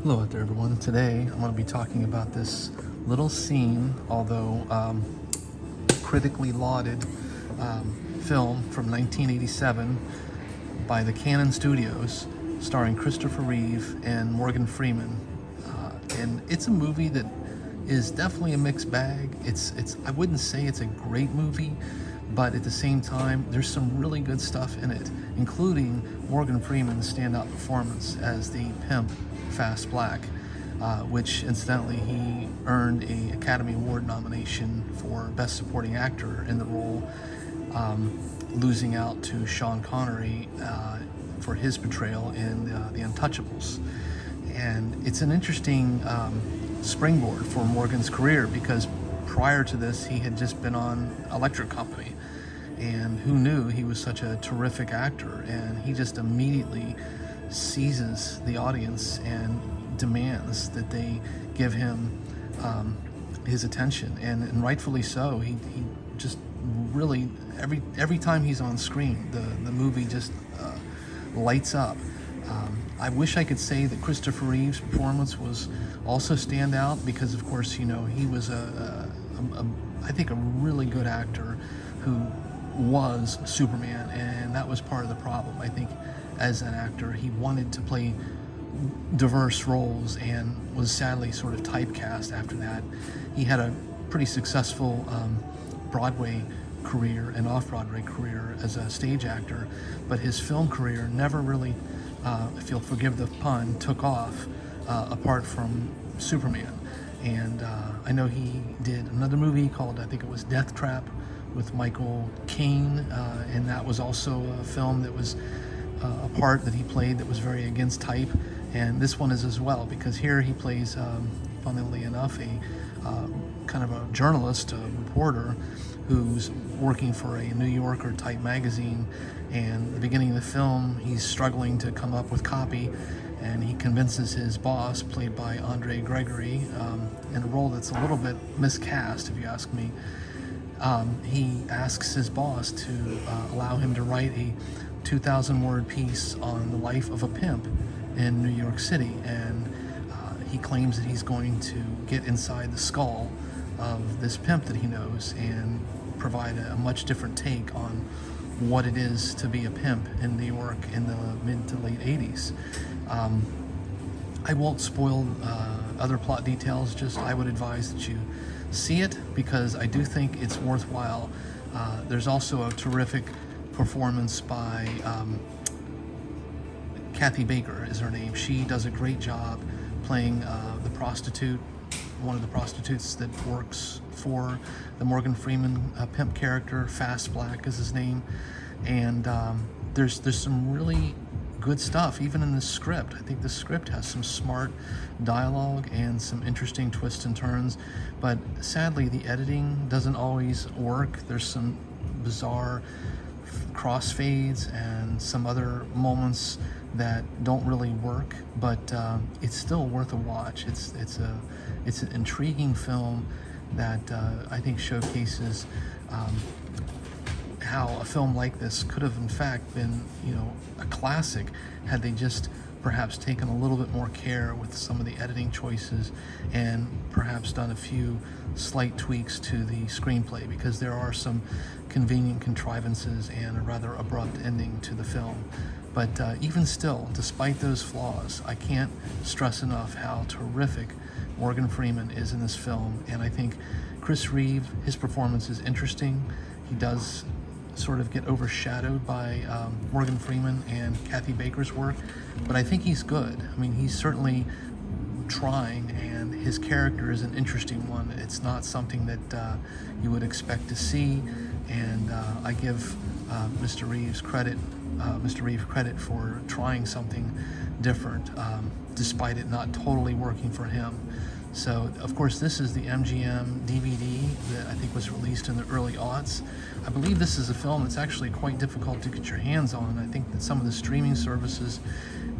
Hello out there, everyone. Today I'm going to be talking about this little scene, although critically lauded film from 1987 by the Cannon Studios, starring Christopher Reeve and Morgan Freeman. And it's a movie that is definitely a mixed bag. I wouldn't say it's a great movie, but at the same time, there's some really good stuff in it, including Morgan Freeman's standout performance as the pimp Fast Black, which incidentally he earned an Academy Award nomination for Best Supporting Actor in the role, losing out to Sean Connery for his portrayal in The Untouchables. And it's an interesting springboard for Morgan's career, because prior to this he had just been on Electric Company, and who knew he was such a terrific actor, and he just immediately seizes the audience and demands that they give him his attention, and rightfully so. He just really, every time he's on screen, the movie just lights up. I wish I could say that Christopher Reeve's performance was also standout, because of course, you know, he was I think a really good actor who was Superman, and that was part of the problem. I think as an actor he wanted to play diverse roles and was sadly sort of typecast after that. He had a pretty successful Broadway career and off-Broadway career as a stage actor, but his film career never really, if you'll forgive the pun, took off apart from Superman. And I know he did another movie called, I think it was Death Trap, with Michael Caine, and that was also a film that was a part that he played that was very against type. And this one is as well, because here he plays, funnily enough, a kind of a journalist, a reporter, who's working for a New Yorker type magazine. And at the beginning of the film, he's struggling to come up with copy, and he convinces his boss, played by Andre Gregory, in a role that's a little bit miscast, if you ask me. He asks his boss to allow him to write a 2,000-word piece on the life of a pimp in New York City, and he claims that he's going to get inside the skull of this pimp that he knows and provide a much different take on what it is to be a pimp in New York in the mid to late 80s. I won't spoil other plot details, just I would advise that you see it, because I do think it's worthwhile. There's also a terrific performance by Kathy Baker is her name. She does a great job playing the prostitute, one of the prostitutes that works for the Morgan Freeman pimp character. Fast Black is his name. And there's some really good stuff even in the script. I think the script has some smart dialogue and some interesting twists and turns, but sadly the editing doesn't always work. There's some bizarre crossfades and some other moments that don't really work, but it's still worth a watch. It's an intriguing film that I think showcases how a film like this could have in fact been, you know, a classic had they just perhaps taken a little bit more care with some of the editing choices and perhaps done a few slight tweaks to the screenplay, because there are some convenient contrivances and a rather abrupt ending to the film. But even still, despite those flaws, I can't stress enough how terrific Morgan Freeman is in this film. And I think Chris Reeve, his performance is interesting. He does sort of get overshadowed by Morgan Freeman and Kathy Baker's work, but I think he's good. I mean, he's certainly trying, and his character is an interesting one. It's not something that you would expect to see, and I give Mr. Reeve credit for trying something different, despite it not totally working for him. So, of course, this is the MGM DVD that I think was released in the early aughts. I believe this is a film that's actually quite difficult to get your hands on. I think that some of the streaming services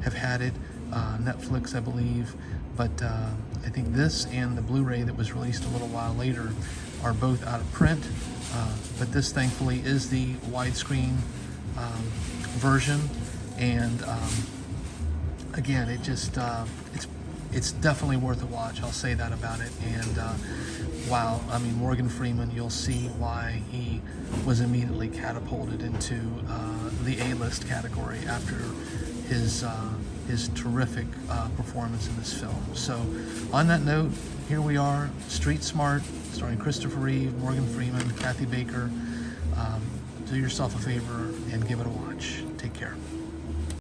have had it, Netflix, I believe, but I think this and the Blu-ray that was released a little while later are both out of print, but this thankfully is the widescreen version, and again, it's definitely worth a watch. I'll say that about it. And wow, I mean, Morgan Freeman, you'll see why he was immediately catapulted into the A-list category after his terrific performance in this film. So on that note, here we are, Street Smart, starring Christopher Reeve, Morgan Freeman, Kathy Baker. Do yourself a favor and give it a watch. Take care.